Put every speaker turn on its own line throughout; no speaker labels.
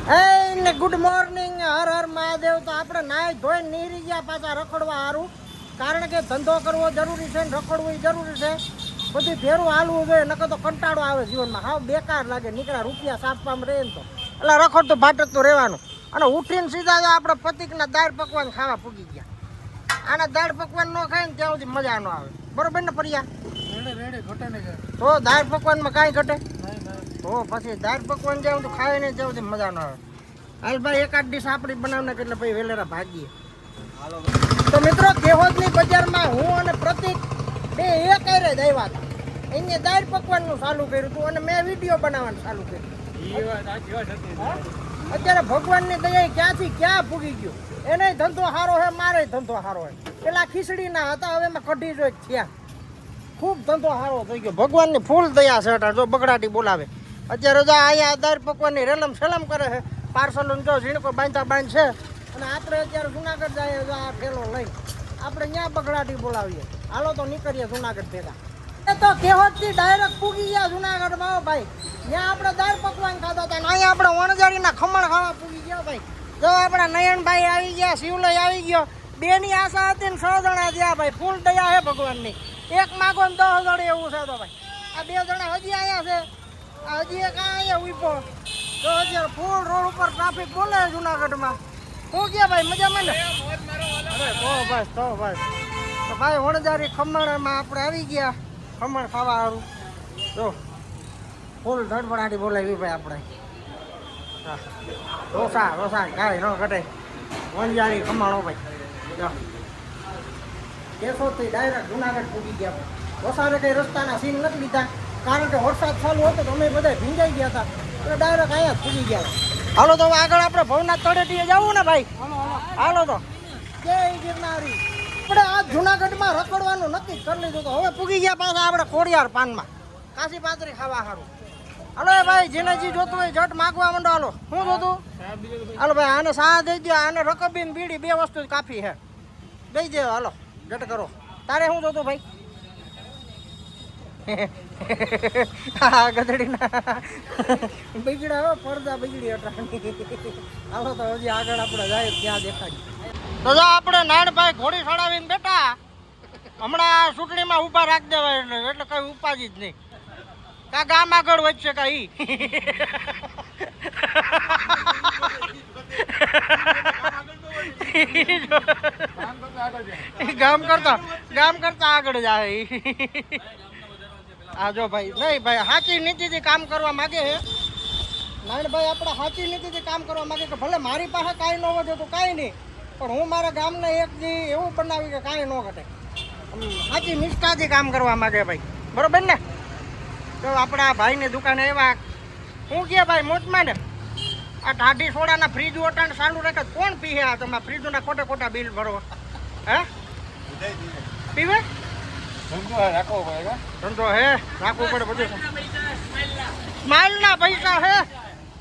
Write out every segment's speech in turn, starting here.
ને good morning, Har Har Mahadev. તો આપણે નાય ધોઈ નીરી ગયા પાછા રખડવા સારું, કારણ કે ધંધો કરવો જરૂરી છે ને રખડવું જરૂરી છે. બધું ફેરું હાલવું જોઈએ, નકર તો કંટાળો આવે જીવનમાં, હાવ બેકાર લાગે. નીકળ્યા રૂપિયા સાપવામાં રહે ને તો એટલે રખડ તો ભાટ તો રહેવાનું. અને ઉઠીને સીધા આપણે પતિકના દાળ પકવાન ખાવા પૂગી ગયા. આના દાળ પકવાન ન ખાય ને ત્યાં સુધી મજા ન આવે, બરોબર ને પરિયા? તો દાળ પકવાનમાં કાંઈ ઘટે તો પછી દાળ પકવાન જ્યાં તો ખાય નહીં ત્યાં સુધી મજા ન આવે. હાલ ભાઈ એકાદ ડીશ આપણી બનાવને એટલે ભાઈ વેલેરા ભાગીએ. તો મિત્રો કેહોદની બજારમાં હું અને પ્રતિક બે એક હારે જ આવ્યા હતા. એને દાળ પકવાનનું ચાલુ કર્યું હતું અને મેં વિડીયો બનાવવાનું ચાલુ કર્યું. અત્યારે ભગવાનની દયા ક્યાંથી ક્યાં પૂગી ગયું. એને ધંધો સારો છે, મારે ધંધો સારો છે. પેલા ખીચડી ના હતા, હવે એમાં કઢી જોઈ થયા. ખૂબ ધંધો સારો થઈ ગયો. ભગવાનની ફૂલ દયા છે. જો બગડાટી બોલાવે. અત્યારે જો અહીંયા દાળ પકવાનની રેલમ સેલમ કરે છે. પાર્સલ જો ઝીણકો બાંધતા બાંધ છે. અને આપણે અત્યારે જુનાગઢ જઈએ, જો આ ઠેલો લઈ આપણે ત્યાં બગડાટી બોલાવીએ. હાલો તો નીકળીએ જુનાગઢ ભેગા. એ તો કેહોદથી ડાયરેક્ટ પૂગી ગયા જુનાગઢમાં ભાઈ. ત્યાં આપણે દાળ પકવાન ખાતા હતા, અહીંયા આપણે વણઝારીના ખમણ ખાવા પૂગી ગયા ભાઈ. જો આપણા નયનભાઈ આવી ગયા, શિવલય આવી ગયો. બેની આશા હતી ને 6 જણા થયા ભાઈ. ફૂલ દયા છે ભગવાનની. એક માગો ને 10 જણ એવું છે. તો ભાઈ આ 2 જણા હજી અહીંયા છે, આ હજી એક અહીંયા ઉભો. તો અત્યારે ફૂલ રોડ ઉપર ટ્રાફિક બોલે જુનાગઢમાં. શું કે ભાઈ મજામાં ને? અરે તો બસ તો ભાઈ વણઝારી ખમણમાં આપણે આવી ગયા ખમણ ખાવા સારું. જો ફૂલ ધડપડાટી બોલાવી ભાઈ આપણે. હા ઢોસા કાંઈ ન ઘટે. વણઝારી ખમણો ભાઈ. જો કેશોદથી ડાયરેક્ટ જુનાગઢ પૂગી ગયા. વસારે કંઈ રસ્તાના સીન નથી લીધા, કારણ કે વરસાદ ચાલુ હતો તો અમે બધા ભીંજાઈ ગયા હતા. એટલે ડાયરેક્ટ અહીંયા જ પૂગી ગયા. હાલો તો આગળ આપણે ભવનાથ તળેટીએ જવું ને ભાઈ. હાલો તો જય ગિરનારી. આપણે આ જુનાગઢમાં રખડવાનું નક્કી કરી લીધું. તો હવે પૂગી ગયા પાછા આપણે ખોડિયાર પાનમાં કાશી પાતરી ખાવા સારું. હાલો ભાઈ જેને જે જોતું હોય જટ માગવા માંડો. હાલો શું જોતું? હાલો ભાઈ આને સા દઈ દો, આને રકબીન બીડી 2 વસ્તુ જ કાફી છે. દઈ દે હાલો જટ કરો. તારે શું જોતું ભાઈ? હા ગધડીના બગડ્યા હો, પડદા બગડી અટાણી. હાલો તો હજી આગળ આપણે જાય ત્યાં દેખાય. તો જો આપણે નાનભાઈ ઘોડી ચડાવીને બેઠા. હમણાં ચૂંટણીમાં ઊભા રાખી દેવાય એટલે કઈ ઉપાજી જ નહીં. કા ગામ આગળ વધશે કઈ ગામ કરતા આગળ જાય. હા જો ભાઈ નહીં ભાઈ સાચી નીતિથી કામ કરવા માંગે છે નાનભાઈ. આપણે સાચી નીતિથી કામ કરવા માંગે કે ભલે મારી પાસે કાંઈ ન વધે તો કાંઈ નહીં, પણ હું મારા ગામને એક દી એવું બનાવી કે કાંઈ ન ઘટે. સાચી નિષ્ઠાથી કામ કરવા માંગે ભાઈ, બરોબર ને? તો આપણા ભાઈની દુકાને એવા શું કે ભાઈ મોજમાં ને આ ઢાઢી સોડાના ફ્રીજ ઓટાણ ચાલુ રાખે કોણ પીએ? આ તમારા ફ્રીજોના ખોટા બિલ ભરવા હે પીવે? ધંધો હે રાખવું પડે બધું. સ્માઇલ ના પૈસા હે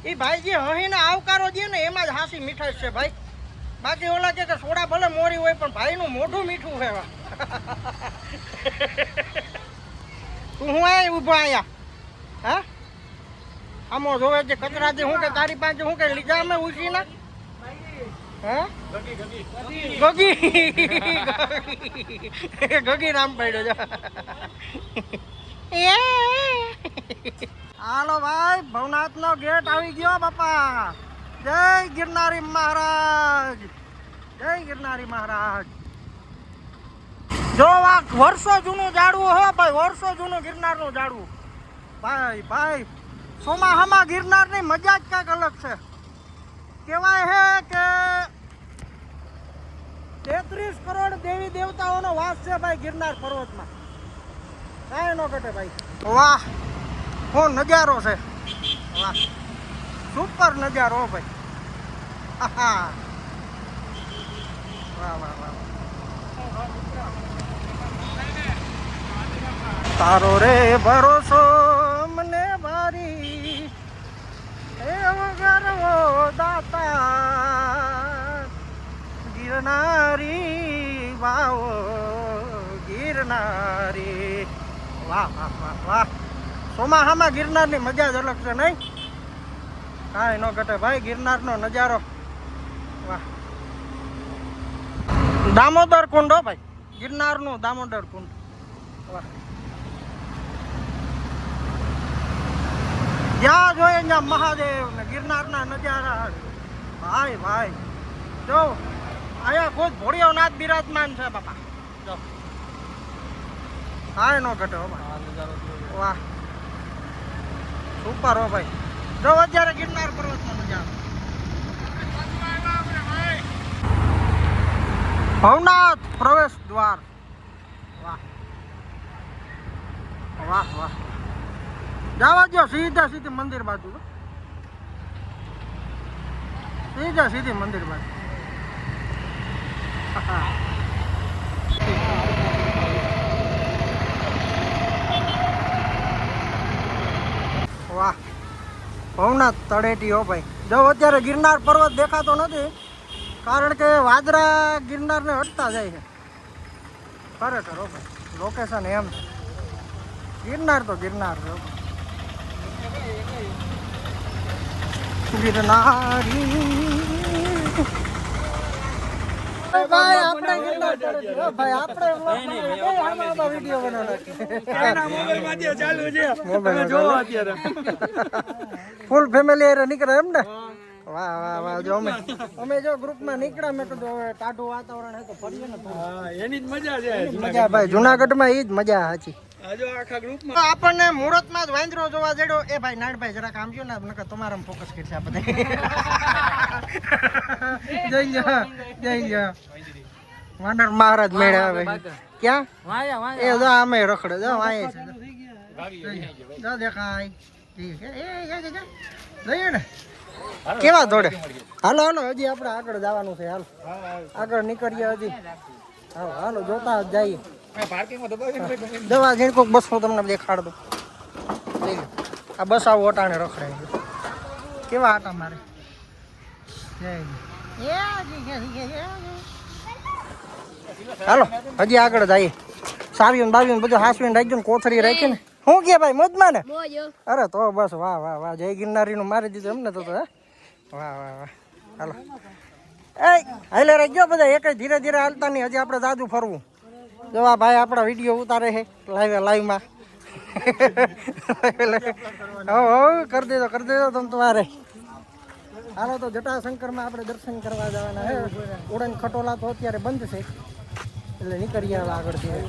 એ ભાઈજી હહીને આવકારો દે ને એમાં જ હાસી મીઠાઈ છે ભાઈ. બાકી ઓલા કે સોડા ભલે મોરી હોય પણ ભાઈનું મોઢું મીઠું છે. તું હું આ ઊભો અહીંયા હા આમો જોવે છે કચરાથી હું કે તારી પાસે હું કે લીધા અમે ઉછી ના ગગી નામ પડ્યો છે. હાલો ભાઈ ભવનાથ નો ગેટ આવી ગયો બાપા. જય ગિરનારી મહારાજ, જય ગિરનારી મહારાજ. જો આ વર્ષો જૂનું ઝાડવું હે ભાઈ, વર્ષો જૂનું ગિરનારનું ઝાડવું ભાઈ. સોમાહામાં ગિરનારની મજા જ કંઈક અલગ છે. કહેવાય છે કે 33 કરોડ દેવી દેવતાઓનો વાસ છે ભાઈ ગિરનાર પર્વતમાં. કાંઈ ન ઘટે ભાઈ. વાહ શું નજારો છે, વાહ સુપર નજારો ભાઈ. વાહ તારો રે ભરોસો મને ભારી એવો ગરવો દાતા ગિરનારી વાવો ગિરનારી. વાહ વાહ વાહ વાહ. ચોમાસામાં ગિરનારની મજા જ અલગ છે નહીં? કાંઈ ન ઘટે ભાઈ. ગિરનારનો નજારો વાહ. દામોદર કુંડ હો ભાઈ, ગિરનારનું દામોદર કુંડ વાહ. જ્યાં જોઈએ ત્યાં મહાદેવ ને ગિરનારના નજારા ભાઈ ભાઈ. જો અહીંયા ખુદ ભોળિયો નાથ બિરાજમાન છે બાપા. જો કાંઈ ન ઘટે હો ભાઈ વાહ. સુપર હો ભાઈ. જો અત્યારે ગિરનાર પર્વતનો નજારો. ભવનાથ પ્રવેશ દ્વાર વાહ વાહ વાહ. જવા દો સીધા સીધી મંદિર બાજુ, સીધા સીધી મંદિર બાજુ. વાહ ભવનાથ તળેટી હો ભાઈ. જો અત્યારે ગિરનાર પર્વત દેખાતો નથી કારણ કે વાદળા ગિરનારને હટતા જાય છે. ખરેખર હો ભાઈ લોકેશન એમ છે. ગિરનાર તો ગિરનાર છે ગિરનારી ભાઈ. આપણે ગિરનાર ચડ્યો ભાઈ. આપણે વિડીયો બનાવવાનો ફૂલ ફેમિલી અરે નીકળે એમ ને. વાહ વાહ વાહ. જો અમે જો ગ્રુપમાં નીકળ્યા મેં કીધું હવે ટાઢું વાતાવરણ હે તો ફરીએ ને એની જ મજા છે. મજા ભાઈ જુનાગઢમાં ઈ જ મજા સાચી. આપણને મુહૂર્તમાં જ વાંદરો જોવા જડ્યો. એ ભાઈ નાનભાઈ જરાક આમ જો ને નકર તમારામાં ફોકસ કરશે આ બધા. જય વાનર મહારાજ મેળે આવે. ક્યાં એ જો આમે રખડે. જો વાય છે જો દેખાય. જઈએ ને કેવા દોડે. હાલો હાલો હજી આપણે આગળ જવાનું છે. હાલો આગળ નીકળીએ હજી. હાલો હાલો જોતા જઈએ. દવા જેને કોઈક બસ હું તમને દેખાડ દઉં. આ બસ આવું ઓટાણે રખડે કેવા આટા મારે. હાલો હજી આગળ જઈએ. સાવીને બાવીને બધું હાસવીને રાખજો ને કોથળી રાખી ને. શું કે ભાઈ મોજમાં ને? અરે તો બસ વાહ વાહ વાહ. જય ગિરનારીનું મારી દીધું એમને તો હે. વાહ વાહ વાહ. હાલો એ હાલે રાખજો બધા એક ધીરે ધીરે હાલતા નહીં. હજી આપણે જાજુ ફરવું. જો આ ભાઈ આપણા વિડીયો ઉતારે છે લાઈવમાં. કરી દેજો તમે તમારે. હાલો તો જટાશંકરમાં આપણે દર્શન કરવા જવાના હે. ઉડન ખટોલા તો અત્યારે બંધ છે એટલે નીકળીએ હવે આગળથી.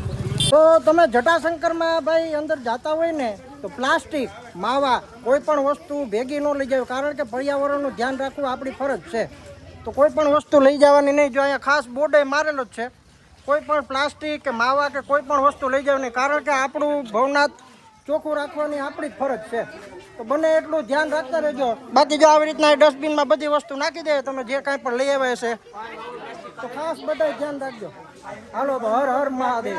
તો તમે જટાશંકરમાં ભાઈ અંદર જતા હોય ને તો પ્લાસ્ટિક માવા કોઈ પણ વસ્તુ ભેગી ન લઈ જાવ કારણ કે પર્યાવરણનું ધ્યાન રાખવું આપણી ફરજ છે. તો કોઈ પણ વસ્તુ લઈ જવાની નહીં. જો અહીંયા ખાસ બોર્ડે મારેલો જ છે કોઈ પણ પ્લાસ્ટિક કે માવા કે કોઈ પણ વસ્તુ લઈ જાવ નહીં કારણ કે આપણું ભવનાથ ચોખ્ખું રાખવાની આપણી જ ફરજ છે. તો બને એટલું ધ્યાન રાખતા રહેજો. બાકી જો આવી રીતના ડસ્ટબિનમાં બધી વસ્તુ નાખી દે તમે જે કાંઈ પણ લઈ આવ્યા છે તો ખાસ બધા ધ્યાન રાખજો. હાલો તો હર હર મહાદેવ.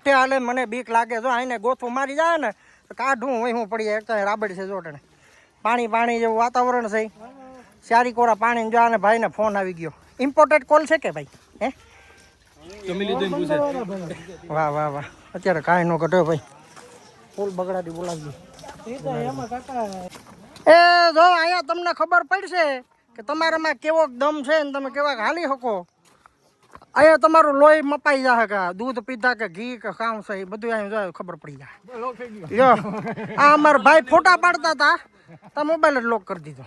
હાલે મને બીક લાગે. જો આને ગોથું મારી જાય ને તો કાઢું હોય હું પડી એક રાબડ છે જોટણે. પાણી પાણી જેવું વાતાવરણ છે. સારી કોરા પાણી જો આને ભાઈને ફોન આવી ગયો. ઇમ્પોર્ટેડ કોલ છે કે ભાઈ હે? વાહ વાહ વાહ. અત્યારે કાંઈ ન ઘટ્યો ભાઈ. ફૂલ બગડાટી બોલાવજો. એ જો અહીંયા તમને ખબર પડશે કે તમારામાં કેવો દમ છે ને તમે કેવા હાલી શકો. અહીંયા તમારું લોહી મપાઈ જાય કે દૂધ પીધા કે ઘી કે કામ છે એ બધું અહીંયા જો ખબર પડી જાય. જો આ અમારા ભાઈ ફોટા પાડતા હતા તો મોબાઈલ જ લોક કરી દીધો.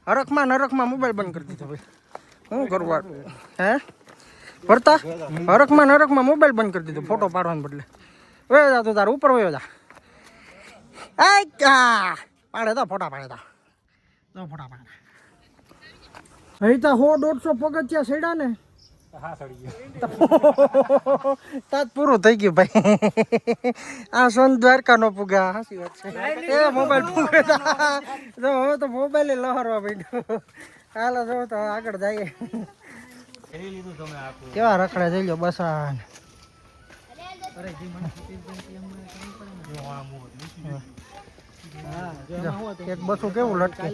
હરખમાં મોબાઈલ બંધ કરી દીધો ભાઈ. શું કરવા હે ભરતા હરખમાં મોબાઈલ બંધ કરી દીધો ફોટો પાડવાને બદલે. વયો જા તું તાર ઉપર વયો જા. પાડે તો ફોટા પાડે તો ફોટા પાડે. અહીં તો 100-150 પગથિયા સડ્યા ને. તાત પૂરું થઈ ગયું ભાઈ. આ સોન દ્વારકા નો પુગા. સાચી વાત છે. એ મોબાઈલ પૂગે જો હવે તો મોબાઈલ લહરવા માંડ્યો. હાલો જો તો આગળ જઈએ. કેવા રખડે જઈ લો બસ. એક બસો કેવું લટકે.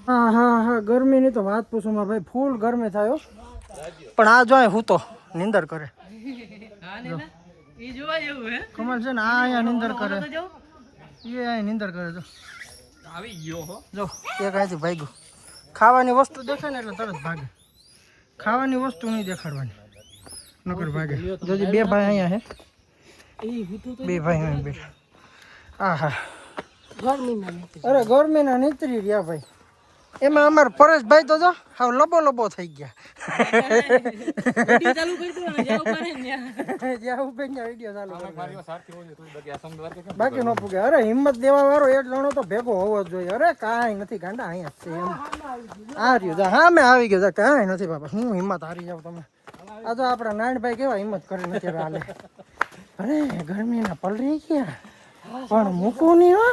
હા ગરમીની તો વાત પૂછું ભાઈ. ફૂલ ગરમી થાય પણ આ જો હું તો નિંદર કરે. કમલ છે ને આ અહીંયા નિંદર કરે. એ અહીં નિંદર કરે તો
આવી ગયો હો
જો એક અહીંથી ભાગ્યું ખાવાની વસ્તુ દેખાય ને એટલે તરત ભાગે ખાવાની વસ્તુ નહીં દેખાડવાની નકર ભાગે જોજી બે ભાઈ અહીંયા હે બે ભાઈ અહીં બેઠા હા હા અરે ગરમીના નીતરી રહ્યા ભાઈ એમાં અમારા પરેશભાઈ તો જો હાવ લબો લબો થઈ ગયા બાકી ન પૂગે અરે હિંમત દેવા વાળો એક જણો તો ભેગો હોવો જ જોઈએ અરે કાંઈ નથી ગાંડા અહીંયા છે એમ આ રહ્યું હા મેં આવી ગયો કાંઈ નથી બાપા હું હિંમત હારી જાઉં તમે આ તો આપણા નાનભાઈ કેવા હિંમત કરી નથી હાલે અરે ગરમીના પલરી ગયા પણ મૂકવું નહીં હો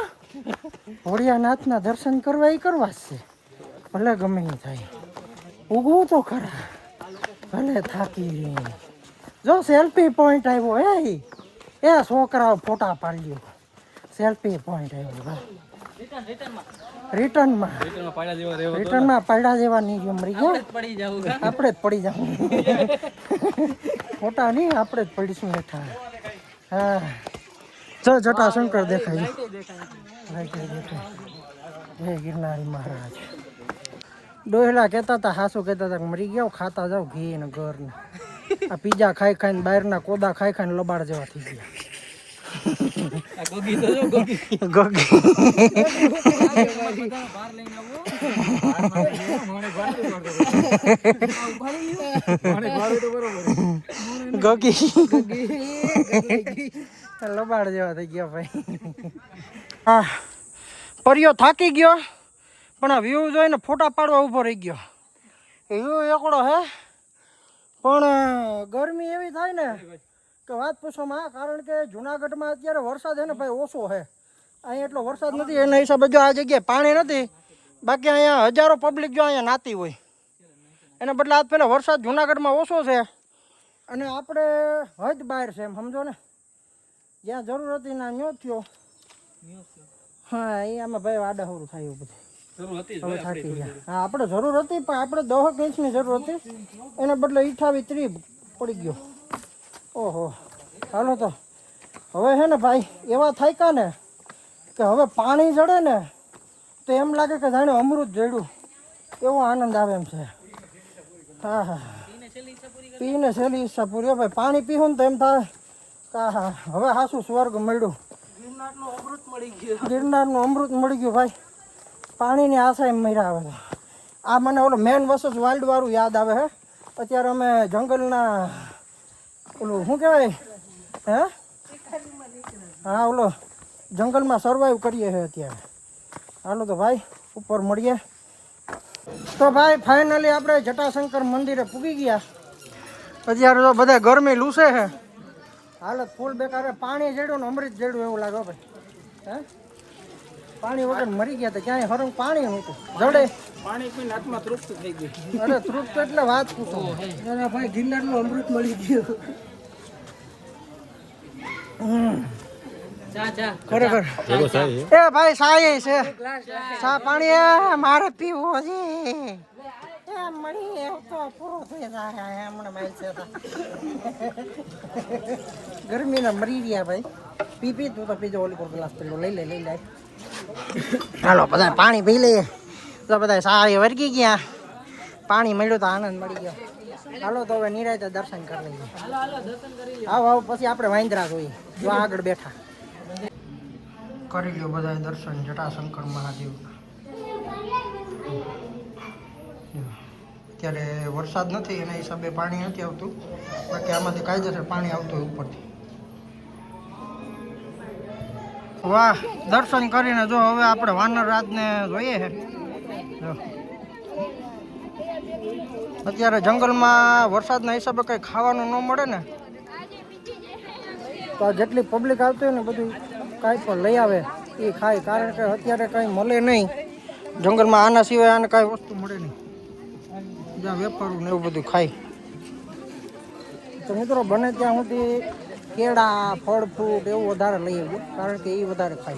ભોળિયાનાથના દર્શન કરવા એ કરવા જ છે ભલે ગમે એ થાય ઉગવું તો ખરા ભલે થાકી જો સેલ્ફી પોઈન્ટ આવ્યો એ છોકરાઓ ફોટા પાડ્યો સેલ્ફી પોઈન્ટ આવ્યો રિટર્નમાં પડ્યા જેવા નહીં ગયો મરી ગયા આપણે જ પડી જવું ફોટા નહીં આપણે જ પડીશું બેઠા હા જો જટાશંકર દેખાય જય ગિરનારી મહારાજ ડોહેલા કહેતા હતા હાસુ કહેતા હતા મરી ગયા ખાતા જાવ ઘી ને ઘર ને આ પીઝા ખાઈ ખાઈને બહારના કોદા ખાઈ ખાઈને લબાડ જેવા થઈ ગયા લબાડ જેવા થઈ ગયા ભાઈ હા પરિયો થાકી ગયો પણ આ વ્યૂ જોઈને ફોટા પાડવા ઊભો રહી ગયો વ્યૂ એકડો હે પણ ગરમી એવી થાય ને કે વાત પૂછોમાં કારણ કે જુનાગઢમાં અત્યારે વરસાદ છે ને ભાઈ ઓછો છે અહીંયા એટલો વરસાદ નથી એના હિસાબે જો આ જગ્યાએ પાણી નથી બાકી અહીંયા હજારો પબ્લિક જો અહીંયા નાતી હોય એના બદલે આજ પહેલાં વરસાદ જુનાગઢમાં ઓછો છે અને આપણે હદ બહાર છે એમ સમજો ને જ્યાં જરૂર હતી ના ન્યો થયો હા એ આમાં ભાઈ આડાહરું થાય એવું બધું હવે થાકી ગયા હા આપણે જરૂર હતી પણ આપણે 10 ઇંચની જરૂર હતી એને બદલે 28-30 પડી ગયો ઓહો હાલો તો હવે છે ને ભાઈ એવા થાક્યા ને કે હવે પાણી ચડે ને તો એમ લાગે કે જાણે અમૃત જડ્યું એવો આનંદ આવે એમ છે હા હા પીને છેલ્લી ઈચ્છા પૂરી ભાઈ પાણી પીવું ને તો એમ થાય કે હા હવે હાસું સ્વર્ગ મળ્યું ગિરનારનું અમૃત મળી ગયું ભાઈ પાણીની આશા એમ મર્યા આવે આ મને ઓલો મેન વર્સસ વાઇલ્ડ વાળું યાદ આવે હે અત્યારે અમે જંગલના ઓલું શું કહેવાય હે હા ઓલો જંગલમાં સર્વાઈવ કરીએ છીએ અત્યારે હાલો તો ભાઈ ઉપર મળીએ તો ભાઈ ફાઇનલી આપણે જટાશંકર મંદિરે પૂગી ગયા અત્યારે તો બધા ગરમી લૂસે છે હાલત ફૂલ બેકાર પાણી જેડું ને અમૃત જેડું એવું લાગે ભાઈ હે પાણી વગર મરી ગયા તો ક્યાંય હરંગ પાણી નહોતું જડે
પાણી પીને આત્મા તૃપ્ત થઈ ગઈ
અરે તૃપ્ત એટલે વાત પૂછો ભાઈ ગિરનારનું અમૃત મળી ગયું ખરેખર એ ભાઈ સાય છે સા પાણી મારે પીવું હજી મળી તો પૂરું થઈ જાય હમણાં માલ છે ગરમીના મરી ગયા ભાઈ પી તું તો પીજો ઓલી પર ગ્લાસ પેલો લઈ લે હાલો બધા પાણી પી લઈએ તો બધા સારી વર્ગી ગયા પાણી મળ્યું તો આનંદ મળી ગયો હાલો તો હવે નિરાંતે દર્શન કરી લઈએ આવો પછી આપણે વાંદરા જોઈએ જો આગળ બેઠા કરી લ્યો બધા દર્શન જટાશંકર મહાદેવ અત્યારે વરસાદ નથી એના હિસાબે પાણી નથી આવતું બાકી આમાંથી કાયદેસર પાણી આવતું હોય ઉપરથી વાહ દર્શન કરીને જો હવે આપણે વાનર રાજને જોઈએ છે અત્યારે જંગલમાં વરસાદના હિસાબે કંઈ ખાવાનું ન મળે ને તો જેટલી પબ્લિક આવતી હોય ને બધું કાંઈ પણ લઈ આવે એ ખાય કારણ કે અત્યારે કંઈ મળે નહીં જંગલમાં આના સિવાય આને કાંઈ વસ્તુ મળે નહીં જ્યાં વેપારું ને એવું બધું ખાય તો મિત્રો બને ત્યાં સુધી કેળા ફળ ફ્રૂટ એવું વધારે લઈ આવ્યું કારણ કે એ વધારે ખાય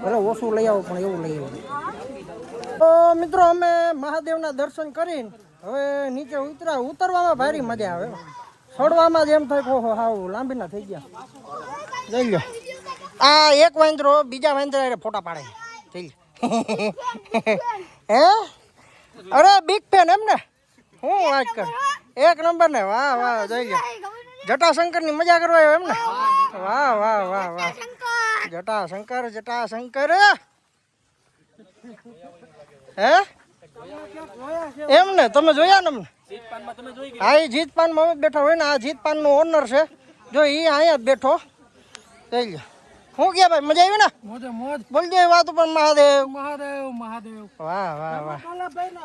ભલે ઓછું લઈ આવો પણ એવું લઈ આવ્યું તો મિત્રો અમે મહાદેવના દર્શન કરીને હવે નીચે ઉતરવામાં ભારી મજા આવે ચડવામાં જ એમ થાય કે ઓહો હાવ લાંબીના થઈ ગયા જઈ લો આ એક વાંદરો બીજા વાંદરા હારે ફોટા પાડે છે. હે અરે બિગ ફેન એમ ને હું વાત કર એક નંબર ને વાહ વાહ જોઈ લો જટાશંકર ની મજા કરવા આવ્યો એમ ને વાહ વાહ વાહ વાહ જટાશંકર હે એમ ને તમે જોયા ને અમને હા એ જીતપાન માં બેઠા હોય ને આ જીતપાન નો ઓનર છે જો એ અહીંયા જ બેઠો જોઈ લો શું ગયા ભાઈ મજા આવી ને
મોજે મોજ
બોલજો એ વાત ઉપર મહાદેવ
મહાદેવ મહાદેવ
વાહ વાહ વાહ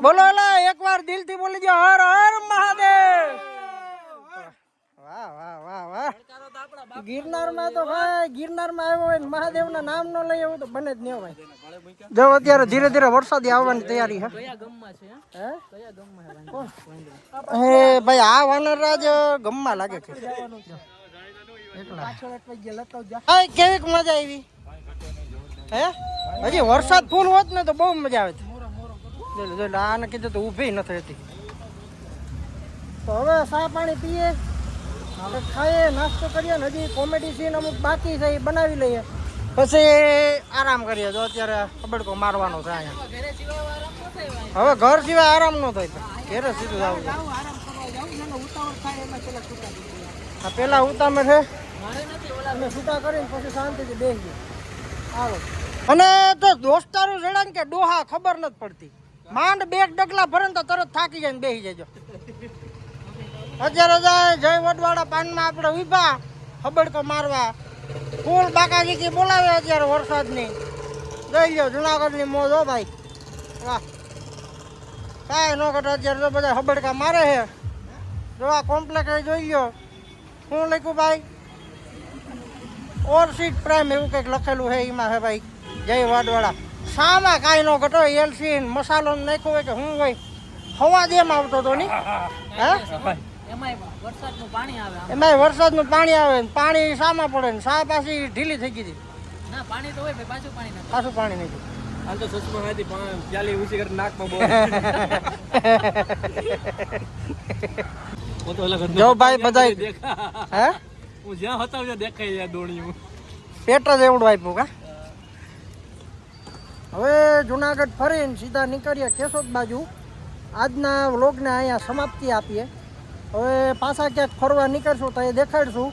બોલો એલા એકવાર દિલથી બોલી દો હર હર મહાદેવ વાહ વાહ વાહ વાહ ગિરનારમાં તો ભાઈ ગિરનારમાં આવ્યો હોય ને મહાદેવના નામ ન લઈ એવું તો બને જ નહીં ભાઈ જો અત્યારે ધીરે ધીરે વરસાદ આવવાની તૈયારી છે હે ભાઈ આ વાનરરાજ ગમમાં લાગે છે હા કેવીક મજા આવી હે હજી વરસાદ ફૂલ હોત ને તો બહુ મજા આવે છે આને કીધું તો ઊભી નથી રહેતી તો હવે ચા પાણી પીએ ખાઈએ નાસ્તો કરીએ ને હજી કોમેડી સીન અમુક બાકી છે એ બનાવી લઈએ પછી આરામ કરીએ જો અત્યારે કબડકો મારવાનો છે અહીંયા હવે ઘર સિવાય આરામ ન થાય ઘેરે સીધું જવું આ પેલા ઉતામે છે અને છૂટા કરીને પછી શાંતિથી બેસી હાલો અને તો દોસ્તારું જડા ને કે ડોહા ખબર નથી પડતી માંડ બે ડગલા ભરે ને તો તરત થાકી જાય ને બેસી જજો અત્યારે જાય જય વડવાડા પાનમાં આપણે ઉભા હબડકો મારવા ફૂલ બાકાજી બોલાવે અત્યારે વરસાદની જઈ લો જુનાગઢની મોજ હો ભાઈ વાહ કાંઈ ન ઘટે અત્યારે તો બધા હબડકા મારે છે જો આ કોમ્પ્લેક્સ જોઈ લો શું લખ્યું ભાઈ ઓરસીડ પ્રાઇમ એવું કંઈક લખેલું છે એમાં છે ભાઈ જય વડવાડા શામાં કાંઈ ન ઘટો એલસી મસાલો નાખ્યો હોય કે શું હોય હવા દેમ આવતો હતો ની હે એમાંય વરસાદનું પાણી આવે ને પાણી શામાં પડે ને શા પાછી ઢીલી થઈ ગઈ હતી પાછું પાણી નહીં
હાલ તો સસમાં હતી પણ પ્યાલી ઊંચી કરી નાકમાં બોલ
જો ભાઈ બધા હે
હું જ્યાં હતા ત્યાં દેખાય યાર દોણ્યું
પેટ જ એવડું આપ્યું કા હવે જુનાગઢ ફરીને સીધા નીકળીએ કેશોદ બાજુ આજના વ્લોગને અહીંયા સમાપ્તિ આપીએ હવે પાછા ક્યાંક ફરવા નીકળશું તો એ દેખાડશું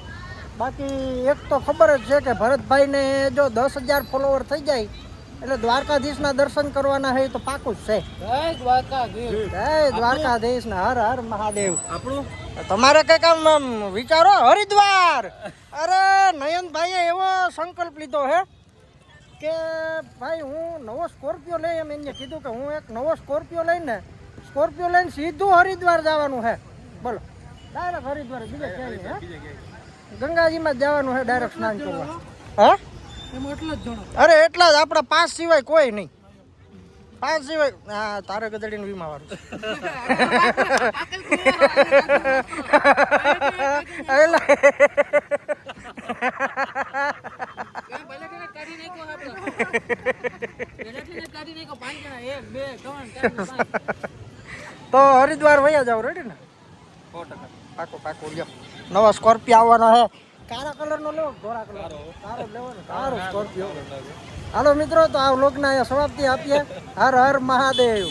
બાકી એક તો ખબર જ છે કે ભરતભાઈને જો 10,000 ફોલોવર થઈ જાય એટલે દ્વારકાધીશના દર્શન કરવાના હોય તો પાકું જ છે જય દ્વારકાધીશના હર હર મહાદેવ
આપણું
તમારે કઈક આમ વિચારો હરિદ્વાર અરે નયનભાઈએ એવો સંકલ્પ લીધો હે કે ભાઈ હું નવો સ્કોર્પિયો લઈ એમ એને કીધું કે હું એક નવો સ્કોર્પિયો લઈને સીધું હરિદ્વાર જવાનું છે બોલો ડાયરેક્ટ હરિદ્વાર બીજે ક્યાંય નહીં ગંગાજીમાં જ જવાનું છે ડાયરેક્ટ સ્નાન કરવા હા અરે એટલા જ આપણા 5 સિવાય કોઈ નહીં 5 સિવાય હા તારે ગદડીને વીમા વાળું તો હરિદ્વાર વયા જાવ રેડી ને 100% પાકો લ્યો નવો સ્કોર્પિયો આવવાનો છે કાળા કલરનો લેવો ધોળા કલર કાળો લેવાનો કાળો સ્કોર્પિયો હાલો મિત્રો તો આ વ્લોગના સમાપ્તિ આપીએ હર હર મહાદેવ